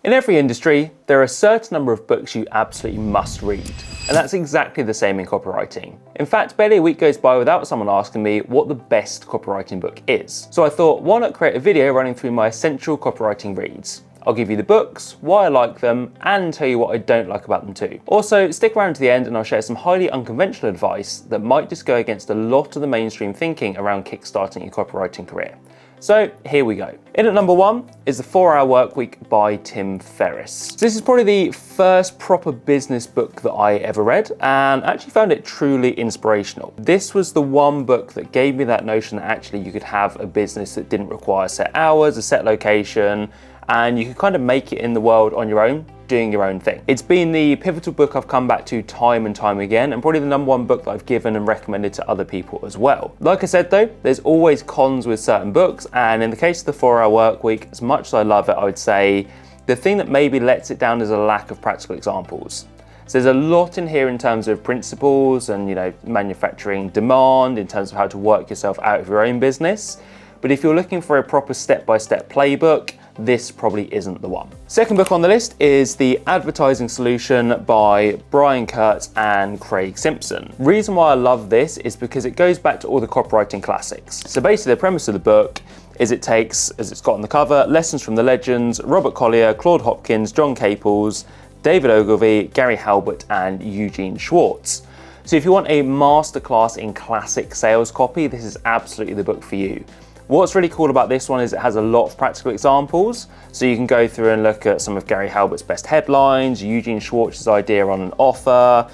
In every industry, there are a certain number of books you absolutely must read. And that's exactly the same in copywriting. In fact, barely a week goes by without someone asking me what the best copywriting book is. So I thought, why not create a video running through my essential copywriting reads? I'll give you the books, why I like them, and tell you what I don't like about them too. Also, stick around to the end and I'll share some highly unconventional advice that might just go against a lot of the mainstream thinking around kickstarting your copywriting career. So here we go. In at number 1 is The 4-Hour Workweek by Tim Ferriss. This is probably the first proper business book that I ever read and actually found it truly inspirational. This was the one book that gave me that notion that actually you could have a business that didn't require set hours, a set location, and you could kind of make it in the world on your own, doing your own thing. It's been the pivotal book I've come back to time and time again, and probably the number 1 book that I've given and recommended to other people as well. Like I said though, there's always cons with certain books, and in the case of The 4-Hour Workweek, as much as I love it, I would say the thing that maybe lets it down is a lack of practical examples. So there's a lot in here in terms of principles and manufacturing demand, in terms of how to work yourself out of your own business. But if you're looking for a proper step-by-step playbook, this probably isn't the one. Second book on the list is The Advertising Solution by Brian Kurtz and Craig Simpson. Reason why I love this is because it goes back to all the copywriting classics. So basically the premise of the book is it takes, as it's got on the cover, lessons from the legends, Robert Collier, Claude Hopkins, John Caples, David Ogilvy, Gary Halbert, and Eugene Schwartz. So if you want a masterclass in classic sales copy, this is absolutely the book for you. What's really cool about this one is it has a lot of practical examples. So you can go through and look at some of Gary Halbert's best headlines, Eugene Schwartz's idea on an offer,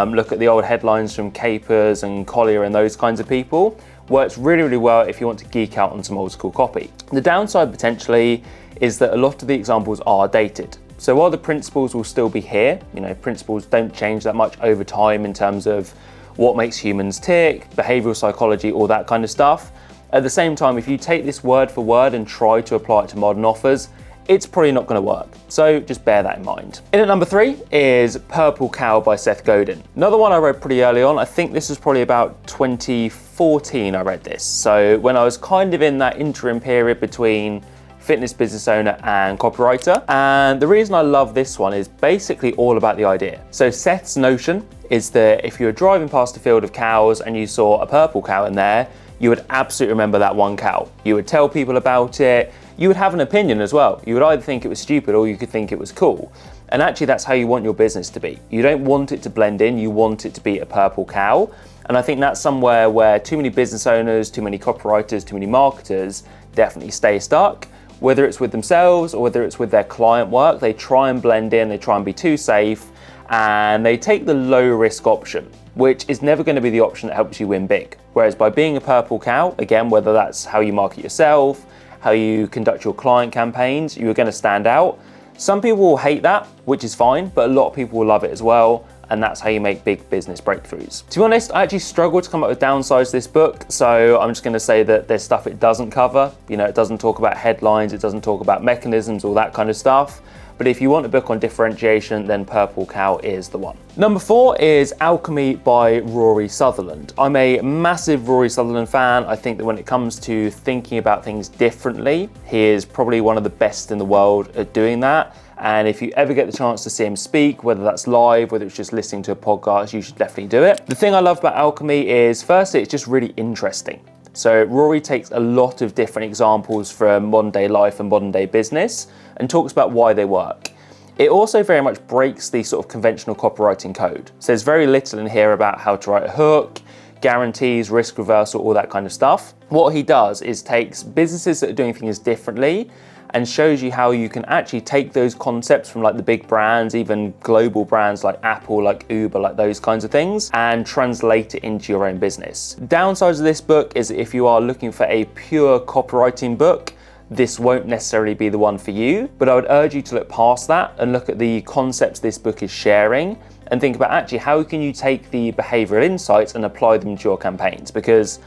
look at the old headlines from Capers and Collier and those kinds of people. Works really, really well if you want to geek out on some old school copy. The downside potentially is that a lot of the examples are dated. So while the principles will still be here, principles don't change that much over time in terms of what makes humans tick, behavioral psychology, all that kind of stuff. At the same time, if you take this word for word and try to apply it to modern offers, it's probably not going to work. So just bear that in mind. In at number 3 is Purple Cow by Seth Godin. Another one I read pretty early on. I think this was probably about 2014 I read this. So when I was kind of in that interim period between fitness business owner and copywriter. And the reason I love this one is basically all about the idea. So Seth's notion is that if you were driving past a field of cows and you saw a purple cow in there, you would absolutely remember that one cow. You would tell people about it. You would have an opinion as well. You would either think it was stupid or you could think it was cool. And actually that's how you want your business to be. You don't want it to blend in, you want it to be a purple cow. And I think that's somewhere where too many business owners, too many copywriters, too many marketers definitely stay stuck. Whether it's with themselves or whether it's with their client work, they try and blend in, they try and be too safe, and they take the low risk option, which is never going to be the option that helps you win big. Whereas by being a purple cow, again, whether that's how you market yourself, how you conduct your client campaigns, you're going to stand out. Some people will hate that, which is fine, but a lot of people will love it as well. And that's how you make big business breakthroughs. To be honest, I actually struggled to come up with downsides to this book. So I'm just going to say that there's stuff it doesn't cover. It doesn't talk about headlines. It doesn't talk about mechanisms, all that kind of stuff. But if you want a book on differentiation, then Purple Cow is the one. Number 4 is Alchemy by Rory Sutherland. I'm a massive Rory Sutherland fan. I think that when it comes to thinking about things differently, he is probably one of the best in the world at doing that. And if you ever get the chance to see him speak, whether that's live, whether it's just listening to a podcast, you should definitely do it. The thing I love about Alchemy is, firstly, it's just really interesting. So Rory takes a lot of different examples from modern day life and modern day business and talks about why they work. It also very much breaks the sort of conventional copywriting code. So there's very little in here about how to write a hook, guarantees, risk reversal, all that kind of stuff. What he does is takes businesses that are doing things differently and shows you how you can actually take those concepts from like the big brands, even global brands like Apple, like Uber, like those kinds of things, and translate it into your own business. Downsides of this book is if you are looking for a pure copywriting book, this won't necessarily be the one for you, but I would urge you to look past that and look at the concepts this book is sharing and think about actually how can you take the behavioral insights and apply them to your campaigns, because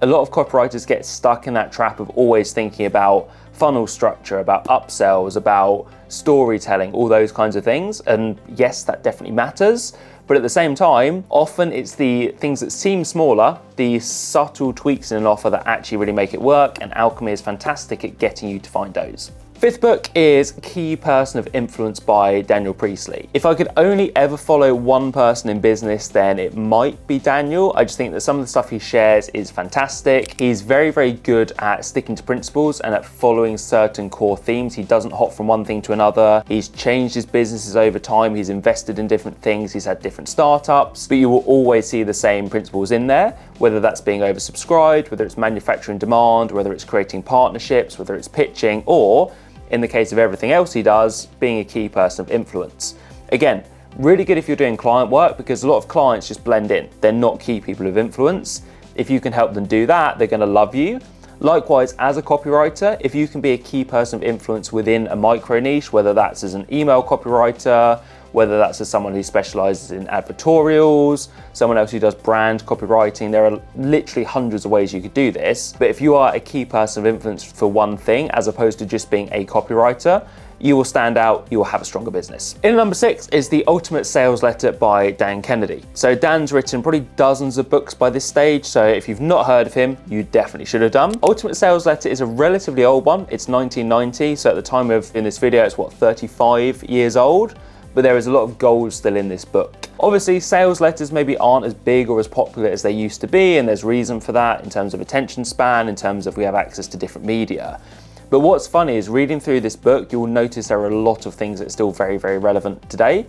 a lot of copywriters get stuck in that trap of always thinking about funnel structure, about upsells, about storytelling, all those kinds of things. And yes, that definitely matters. But at the same time, often it's the things that seem smaller, the subtle tweaks in an offer that actually really make it work. And Alchemy is fantastic at getting you to find those. Fifth book is Key Person of Influence by Daniel Priestley. If I could only ever follow one person in business, then it might be Daniel. I just think that some of the stuff he shares is fantastic. He's very, very good at sticking to principles and at following certain core themes. He doesn't hop from one thing to another. He's changed his businesses over time. He's invested in different things. He's had different startups, but you will always see the same principles in there, whether that's being oversubscribed, whether it's manufacturing demand, whether it's creating partnerships, whether it's pitching, or in the case of everything else he does, being a key person of influence. Again, really good if you're doing client work, because a lot of clients just blend in. They're not key people of influence. If you can help them do that, they're going to love you. Likewise, as a copywriter, if you can be a key person of influence within a micro niche, whether that's as an email copywriter, whether that's as someone who specializes in advertorials, someone else who does brand copywriting, there are literally hundreds of ways you could do this. But if you are a key person of influence for one thing, as opposed to just being a copywriter, you will stand out, you will have a stronger business. In number 6 is The Ultimate Sales Letter by Dan Kennedy. So Dan's written probably dozens of books by this stage, so if you've not heard of him, you definitely should have done. Ultimate Sales Letter is a relatively old one. It's 1990, so at the time of in this video, it's 35 years old. But there is a lot of gold still in this book. Obviously, sales letters maybe aren't as big or as popular as they used to be, and there's reason for that in terms of attention span, in terms of we have access to different media. But what's funny is reading through this book, you'll notice there are a lot of things that are still very, very relevant today.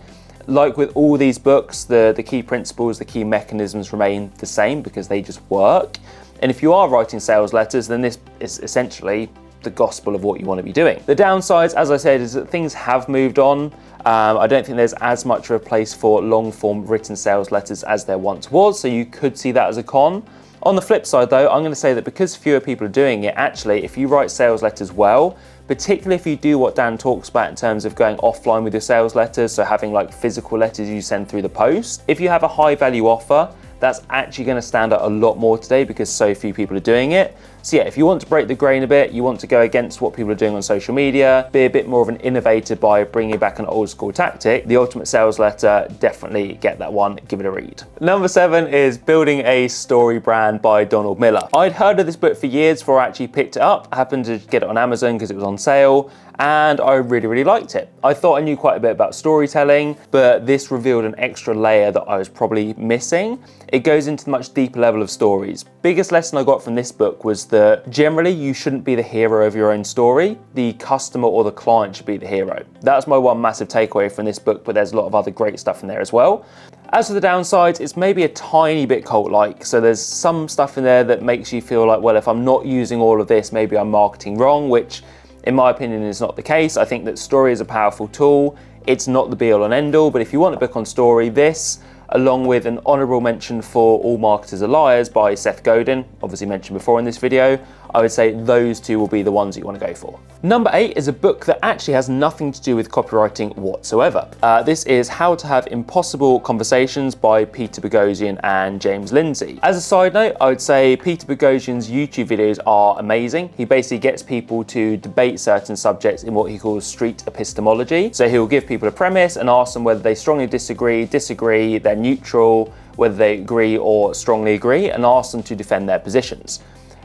Like with all these books, the key principles, the key mechanisms remain the same because they just work. And if you are writing sales letters, then this is essentially the gospel of what you want to be doing. The downsides, as I said, is that things have moved on. I don't think there's as much of a place for long form written sales letters as there once was, so you could see that as a con. On the flip side though, I'm going to say that because fewer people are doing it, actually, if you write sales letters well, particularly if you do what Dan talks about in terms of going offline with your sales letters, so having like physical letters you send through the post, if you have a high value offer, that's actually going to stand out a lot more today because so few people are doing it. So yeah, if you want to break the grain a bit, you want to go against what people are doing on social media, be a bit more of an innovator by bringing back an old school tactic, The Ultimate Sales Letter, definitely get that one, give it a read. Number 7 is Building a Story Brand by Donald Miller. I'd heard of this book for years before I actually picked it up. I happened to get it on Amazon because it was on sale, and I really, really liked it. I thought I knew quite a bit about storytelling, but this revealed an extra layer that I was probably missing. It goes into a much deeper level of stories. Biggest lesson I got from this book was that generally you shouldn't be the hero of your own story. The customer or the client should be the hero. That's my one massive takeaway from this book, but there's a lot of other great stuff in there as well. As for the downsides, it's maybe a tiny bit cult-like. So there's some stuff in there that makes you feel like, well, if I'm not using all of this, maybe I'm marketing wrong, which in my opinion is not the case. I think that story is a powerful tool. It's not the be all and end all, but if you want a book on story, this, along with an honorable mention for All Marketers Are Liars by Seth Godin, obviously mentioned before in this video, I would say those two will be the ones that you want to go for. Number 8 is a book that actually has nothing to do with copywriting whatsoever. This is How to Have Impossible Conversations by Peter Boghossian and James Lindsay. As a side note, I would say Peter Boghossian's YouTube videos are amazing. He basically gets people to debate certain subjects in what he calls street epistemology. So he'll give people a premise and ask them whether they strongly disagree, they're neutral, whether they agree or strongly agree, and ask them to defend their positions.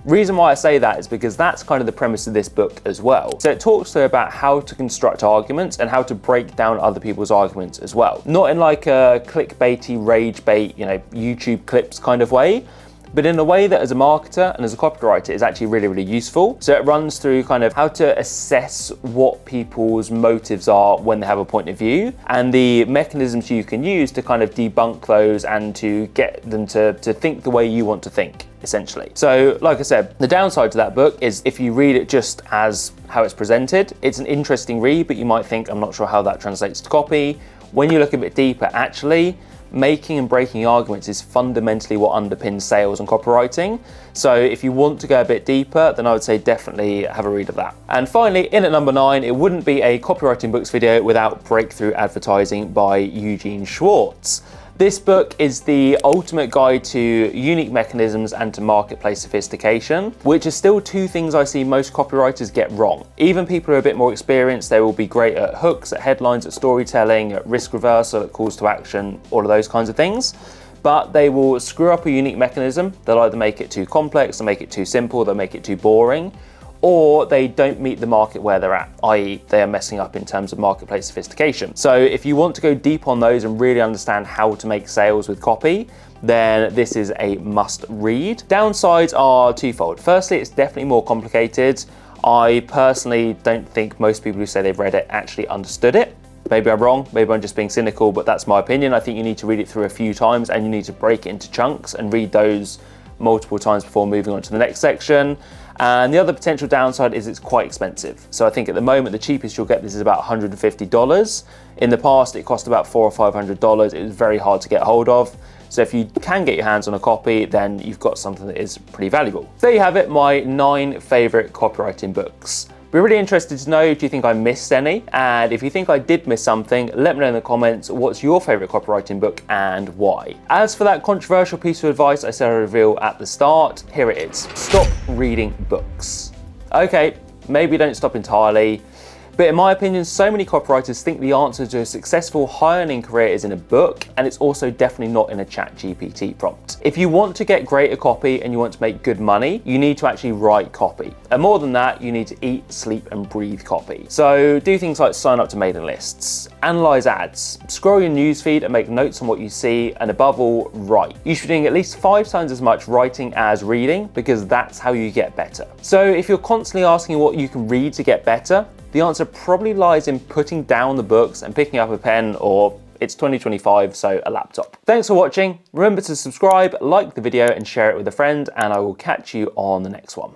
Reason why I say that is because that's kind of the premise of this book as well. So it talks to about how to construct arguments and how to break down other people's arguments as well. Not in like a clickbaity, rage bait, YouTube clips kind of way, but in a way that as a marketer and as a copywriter is actually really, really useful. So it runs through kind of how to assess what people's motives are when they have a point of view and the mechanisms you can use to kind of debunk those and to get them to think the way you want to think, essentially. So like I said, the downside to that book is if you read it just as how it's presented, it's an interesting read, but you might think, I'm not sure how that translates to copy. When you look a bit deeper, actually, making and breaking arguments is fundamentally what underpins sales and copywriting. So if you want to go a bit deeper, then I would say definitely have a read of that. And finally, in at number 9, it wouldn't be a copywriting books video without Breakthrough Advertising by Eugene Schwartz. This book is the ultimate guide to unique mechanisms and to marketplace sophistication, which are still two things I see most copywriters get wrong. Even people who are a bit more experienced, they will be great at hooks, at headlines, at storytelling, at risk reversal, at calls to action, all of those kinds of things. But they will screw up a unique mechanism. They'll either make it too complex, they'll make it too simple, they'll make it too boring, or they don't meet the market where they're at, i.e. they are messing up in terms of marketplace sophistication. So if you want to go deep on those and really understand how to make sales with copy, then this is a must read. Downsides are twofold. Firstly, it's definitely more complicated. I personally don't think most people who say they've read it actually understood it. Maybe I'm wrong, maybe I'm just being cynical, but that's my opinion. I think you need to read it through a few times and you need to break it into chunks and read those multiple times before moving on to the next section. And the other potential downside is it's quite expensive. So I think at the moment, the cheapest you'll get this is about $150. In the past, it cost about $400 or $500. It was very hard to get hold of. So if you can get your hands on a copy, then you've got something that is pretty valuable. There you have it, my 9 favorite copywriting books. Be really interested to know, do you think I missed any? And if you think I did miss something, let me know in the comments what's your favorite copywriting book and why. As for that controversial piece of advice I said I'd reveal at the start, here it is. Stop reading books. Okay, maybe don't stop entirely. But in my opinion, so many copywriters think the answer to a successful high earning career is in a book, and it's also definitely not in a ChatGPT prompt. If you want to get great at copy and you want to make good money, you need to actually write copy. And more than that, you need to eat, sleep, and breathe copy. So do things like sign up to mailing lists, analyze ads, scroll your newsfeed and make notes on what you see, and above all, write. You should be doing at least 5 times as much writing as reading, because that's how you get better. So if you're constantly asking what you can read to get better, the answer probably lies in putting down the books and picking up a pen, or it's 2025, so a laptop. Thanks for watching. Remember to subscribe, like the video, and share it with a friend, and I will catch you on the next one.